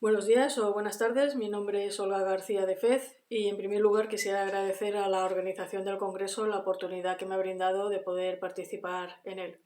Buenos días o buenas tardes, mi nombre es Olga García de Fez y en primer lugar quisiera agradecer a la organización del Congreso la oportunidad que me ha brindado de poder participar en él.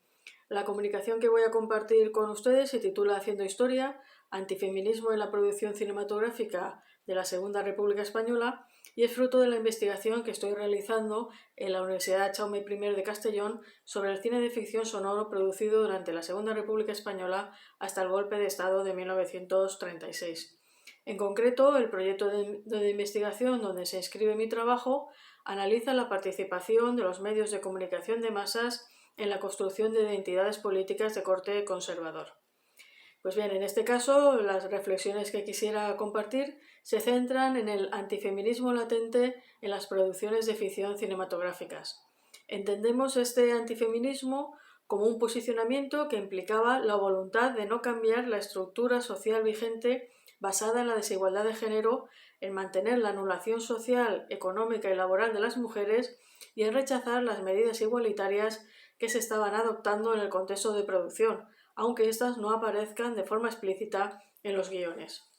La comunicación que voy a compartir con ustedes se titula Haciendo Historia, Antifeminismo en la producción cinematográfica de la Segunda República Española y es fruto de la investigación que estoy realizando en la Universidad Jaume I de Castellón sobre el cine de ficción sonoro producido durante la Segunda República Española hasta el golpe de Estado de 1936. En concreto, el proyecto de investigación donde se inscribe mi trabajo analiza la participación de los medios de comunicación de masas en la construcción de identidades políticas de corte conservador. Pues bien, en este caso, las reflexiones que quisiera compartir se centran en el antifeminismo latente en las producciones de ficción cinematográficas. Entendemos este antifeminismo como un posicionamiento que implicaba la voluntad de no cambiar la estructura social vigente basada en la desigualdad de género, en mantener la anulación social, económica y laboral de las mujeres y en rechazar las medidas igualitarias que se estaban adoptando en el contexto de producción, aunque éstas no aparezcan de forma explícita en los guiones.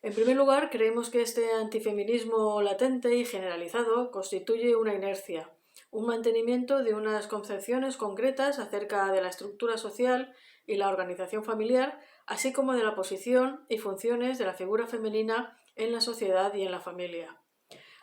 En primer lugar, creemos que este antifeminismo latente y generalizado constituye una inercia, un mantenimiento de unas concepciones concretas acerca de la estructura social y la organización familiar, así como de la posición y funciones de la figura femenina en la sociedad y en la familia.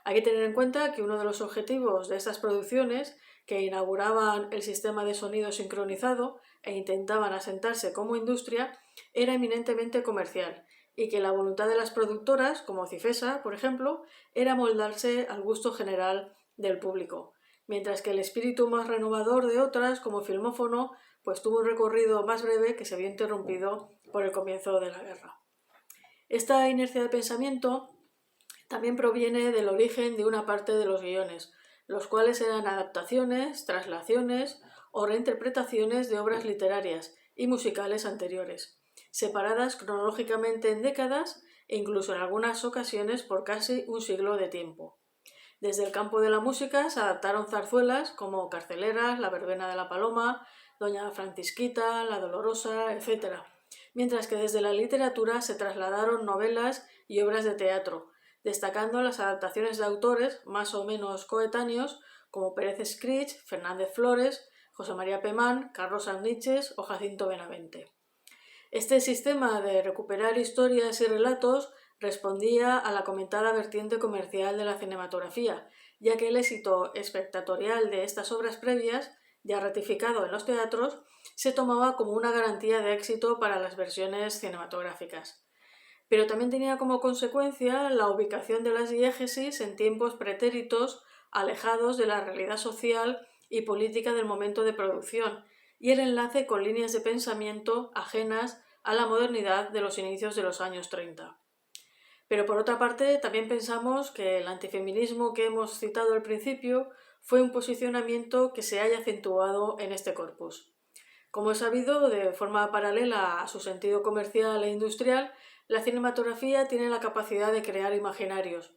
Hay que tener en cuenta que uno de los objetivos de estas producciones, que inauguraban el sistema de sonido sincronizado e intentaban asentarse como industria, era eminentemente comercial y que la voluntad de las productoras, como Cifesa, por ejemplo, era moldarse al gusto general del público, mientras que el espíritu más renovador de otras, como Filmófono, pues tuvo un recorrido más breve que se vio interrumpido por el comienzo de la guerra. Esta inercia de pensamiento también proviene del origen de una parte de los guiones, los cuales eran adaptaciones, traslaciones o reinterpretaciones de obras literarias y musicales anteriores, separadas cronológicamente en décadas e incluso en algunas ocasiones por casi un siglo de tiempo. Desde el campo de la música se adaptaron zarzuelas como Carceleras, La verbena de la paloma, Doña Francisquita, La Dolorosa, etc., mientras que desde la literatura se trasladaron novelas y obras de teatro, destacando las adaptaciones de autores más o menos coetáneos como Pérez Escrig, Fernández Flores, José María Pemán, Carlos Sanniches o Jacinto Benavente. Este sistema de recuperar historias y relatos respondía a la comentada vertiente comercial de la cinematografía, ya que el éxito espectatorial de estas obras previas, ya ratificado en los teatros, se tomaba como una garantía de éxito para las versiones cinematográficas. Pero también tenía como consecuencia la ubicación de las diégesis en tiempos pretéritos alejados de la realidad social y política del momento de producción, y el enlace con líneas de pensamiento ajenas a la modernidad de los inicios de los años 30. Pero por otra parte, también pensamos que el antifeminismo que hemos citado al principio fue un posicionamiento que se haya acentuado en este corpus. Como es sabido, de forma paralela a su sentido comercial e industrial, la cinematografía tiene la capacidad de crear imaginarios,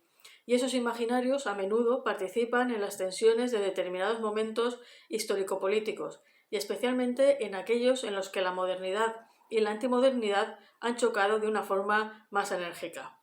y esos imaginarios a menudo participan en las tensiones de determinados momentos histórico-políticos, y especialmente en aquellos en los que la modernidad y la antimodernidad han chocado de una forma más enérgica.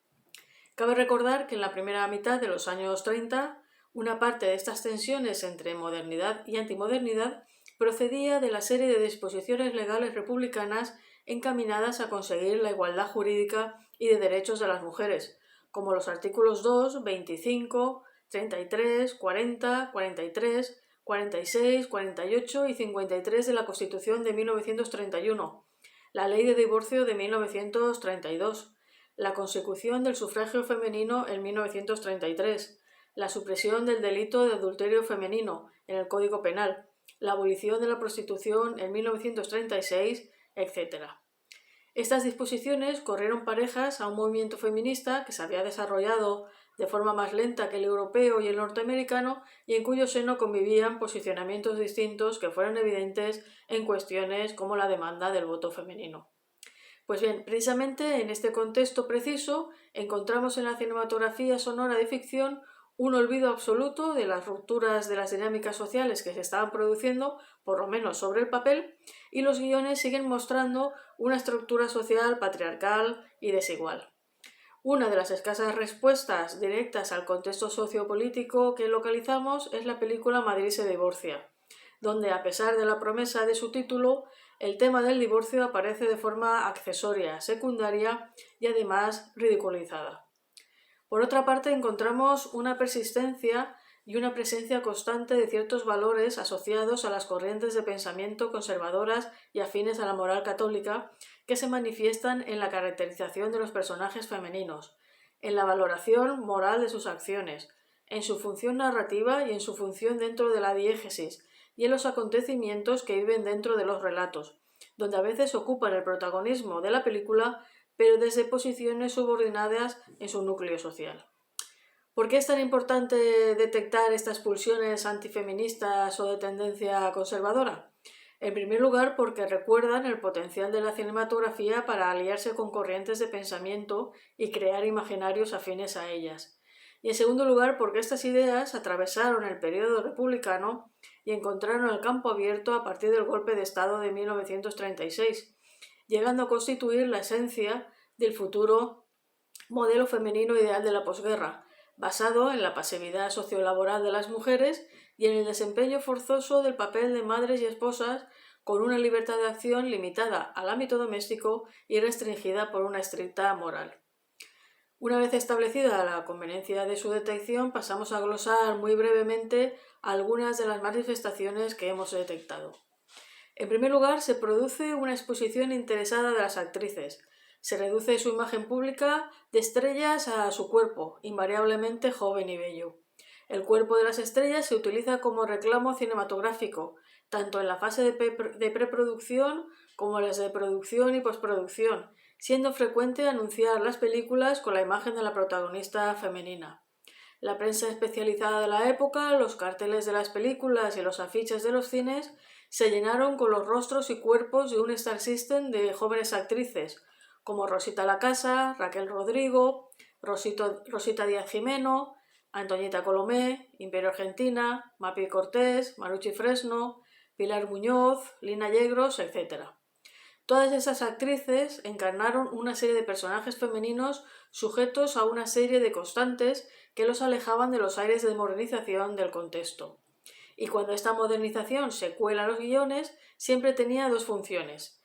Cabe recordar que en la primera mitad de los años 30, una parte de estas tensiones entre modernidad y antimodernidad procedía de la serie de disposiciones legales republicanas encaminadas a conseguir la igualdad jurídica y de derechos de las mujeres, como los artículos 2, 25, 33, 40, 43, 46, 48 y 53 de la Constitución de 1931, la Ley de Divorcio de 1932, la consecución del sufragio femenino en 1933, la supresión del delito de adulterio femenino en el Código Penal, la abolición de la prostitución en 1936, etc. Estas disposiciones corrieron parejas a un movimiento feminista que se había desarrollado de forma más lenta que el europeo y el norteamericano y en cuyo seno convivían posicionamientos distintos que fueron evidentes en cuestiones como la demanda del voto femenino. Pues bien, precisamente en este contexto preciso encontramos en la cinematografía sonora de ficción un olvido absoluto de las rupturas de las dinámicas sociales que se estaban produciendo, por lo menos sobre el papel, y los guiones siguen mostrando una estructura social patriarcal y desigual. Una de las escasas respuestas directas al contexto sociopolítico que localizamos es la película Madrid se divorcia, donde, a pesar de la promesa de su título, el tema del divorcio aparece de forma accesoria, secundaria y además ridiculizada. Por otra parte, encontramos una persistencia y una presencia constante de ciertos valores asociados a las corrientes de pensamiento conservadoras y afines a la moral católica que se manifiestan en la caracterización de los personajes femeninos, en la valoración moral de sus acciones, en su función narrativa y en su función dentro de la diégesis, y en los acontecimientos que viven dentro de los relatos, donde a veces ocupan el protagonismo de la película, pero desde posiciones subordinadas en su núcleo social. ¿Por qué es tan importante detectar estas pulsiones antifeministas o de tendencia conservadora? En primer lugar, porque recuerdan el potencial de la cinematografía para aliarse con corrientes de pensamiento y crear imaginarios afines a ellas. Y en segundo lugar, porque estas ideas atravesaron el periodo republicano y encontraron el campo abierto a partir del golpe de Estado de 1936, llegando a constituir la esencia del futuro modelo femenino ideal de la posguerra, basado en la pasividad sociolaboral de las mujeres y en el desempeño forzoso del papel de madres y esposas, con una libertad de acción limitada al ámbito doméstico y restringida por una estricta moral. Una vez establecida la conveniencia de su detección, pasamos a glosar muy brevemente algunas de las manifestaciones que hemos detectado. En primer lugar, se produce una exposición interesada de las actrices. Se reduce su imagen pública de estrellas a su cuerpo, invariablemente joven y bello. El cuerpo de las estrellas se utiliza como reclamo cinematográfico, tanto en la fase de preproducción como en las de producción y postproducción, siendo frecuente anunciar las películas con la imagen de la protagonista femenina. La prensa especializada de la época, los carteles de las películas y los afiches de los cines se llenaron con los rostros y cuerpos de un star system de jóvenes actrices, como Rosita Lacasa, Raquel Rodrigo, Rosita Díaz Jimeno, Antoñita Colomé, Imperio Argentina, Mapi Cortés, Marucci Fresno, Pilar Muñoz, Lina Yegros, etc. Todas esas actrices encarnaron una serie de personajes femeninos sujetos a una serie de constantes que los alejaban de los aires de modernización del contexto. Y cuando esta modernización se cuela a los guiones, siempre tenía dos funciones: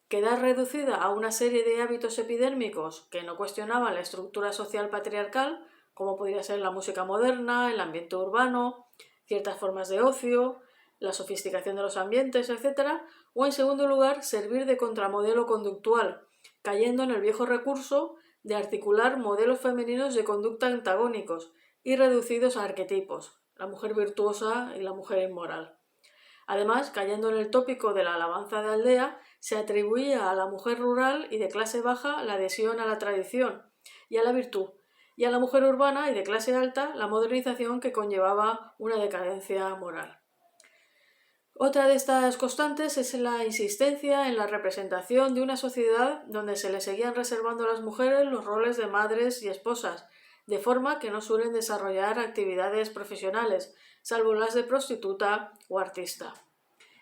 quedar reducida a una serie de hábitos epidérmicos que no cuestionaban la estructura social patriarcal, como podría ser la música moderna, el ambiente urbano, ciertas formas de ocio, la sofisticación de los ambientes, etc., o en segundo lugar, servir de contramodelo conductual, cayendo en el viejo recurso de articular modelos femeninos de conducta antagónicos y reducidos a arquetipos, la mujer virtuosa y la mujer inmoral. Además, cayendo en el tópico de la alabanza de aldea, se atribuía a la mujer rural y de clase baja la adhesión a la tradición y a la virtud, y a la mujer urbana y de clase alta la modernización que conllevaba una decadencia moral. Otra de estas constantes es la insistencia en la representación de una sociedad donde se le seguían reservando a las mujeres los roles de madres y esposas, de forma que no suelen desarrollar actividades profesionales, salvo las de prostituta o artista.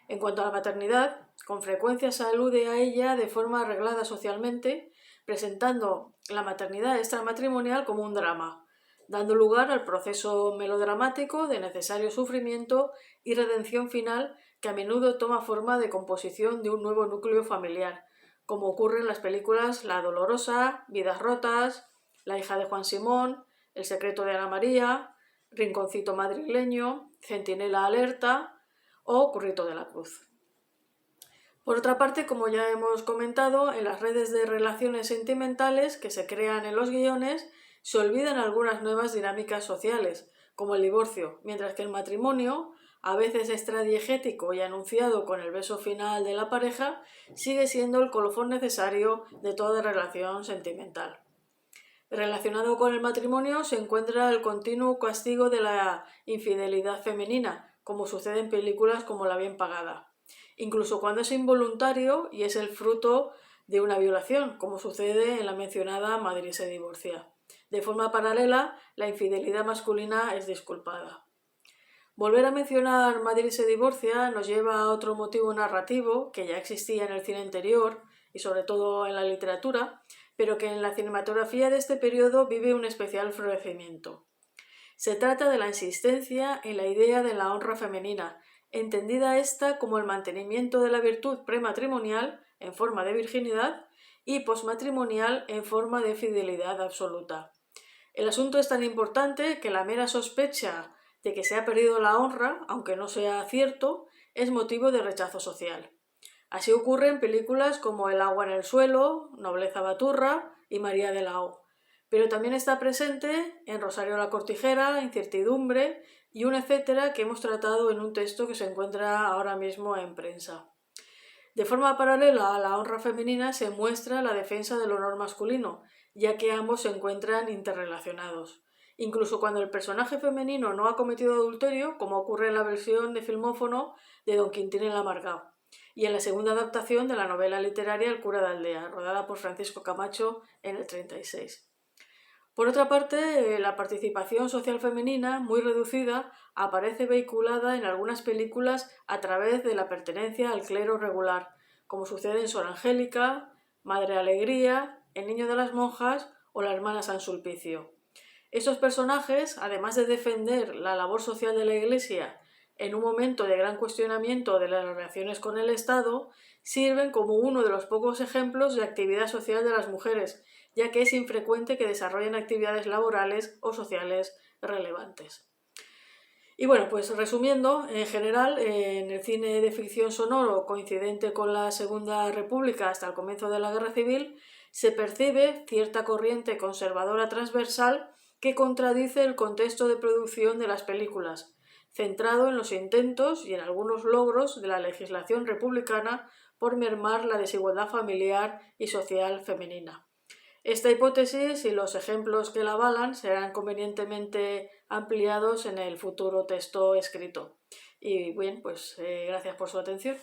En cuanto a la maternidad, con frecuencia se alude a ella de forma arreglada socialmente, presentando la maternidad extramatrimonial como un drama, dando lugar al proceso melodramático de necesario sufrimiento y redención final que a menudo toma forma de composición de un nuevo núcleo familiar, como ocurre en las películas La Dolorosa, Vidas Rotas, La hija de Juan Simón, El secreto de Ana María, Rinconcito madrileño, Centinela alerta o Currito de la Cruz. Por otra parte, como ya hemos comentado, en las redes de relaciones sentimentales que se crean en los guiones se olvidan algunas nuevas dinámicas sociales, como el divorcio, mientras que el matrimonio, a veces extradiegético y anunciado con el beso final de la pareja, sigue siendo el colofón necesario de toda relación sentimental. Relacionado con el matrimonio se encuentra el continuo castigo de la infidelidad femenina, como sucede en películas como La bien pagada, incluso cuando es involuntario y es el fruto de una violación, como sucede en la mencionada Madrid se divorcia. De forma paralela, la infidelidad masculina es disculpada. Volver a mencionar Madrid se divorcia nos lleva a otro motivo narrativo que ya existía en el cine anterior y sobre todo en la literatura, pero que en la cinematografía de este periodo vive un especial florecimiento. Se trata de la insistencia en la idea de la honra femenina, entendida esta como el mantenimiento de la virtud prematrimonial en forma de virginidad y posmatrimonial en forma de fidelidad absoluta. El asunto es tan importante que la mera sospecha de que se ha perdido la honra, aunque no sea cierto, es motivo de rechazo social. Así ocurre en películas como El agua en el suelo, Nobleza baturra y María de la O. Pero también está presente en Rosario la cortijera, Incertidumbre y un etcétera que hemos tratado en un texto que se encuentra ahora mismo en prensa. De forma paralela a la honra femenina se muestra la defensa del honor masculino, ya que ambos se encuentran interrelacionados. Incluso cuando el personaje femenino no ha cometido adulterio, como ocurre en la versión de filmófono de Don Quintín el Amargado, y en la segunda adaptación de la novela literaria El cura de Aldea, rodada por Francisco Camacho en el 36. Por otra parte, la participación social femenina, muy reducida, aparece vehiculada en algunas películas a través de la pertenencia al clero regular, como sucede en Sor Angélica, Madre Alegría, El niño de las monjas o la hermana San Sulpicio. Estos personajes, además de defender la labor social de la Iglesia en un momento de gran cuestionamiento de las relaciones con el Estado, sirven como uno de los pocos ejemplos de actividad social de las mujeres, ya que es infrecuente que desarrollen actividades laborales o sociales relevantes. Y bueno, pues resumiendo, en general, en el cine de ficción sonoro coincidente con la Segunda República hasta el comienzo de la Guerra Civil, se percibe cierta corriente conservadora transversal que contradice el contexto de producción de las películas, centrado en los intentos y en algunos logros de la legislación republicana por mermar la desigualdad familiar y social femenina. Esta hipótesis y los ejemplos que la avalan serán convenientemente ampliados en el futuro texto escrito. Y bien, pues gracias por su atención.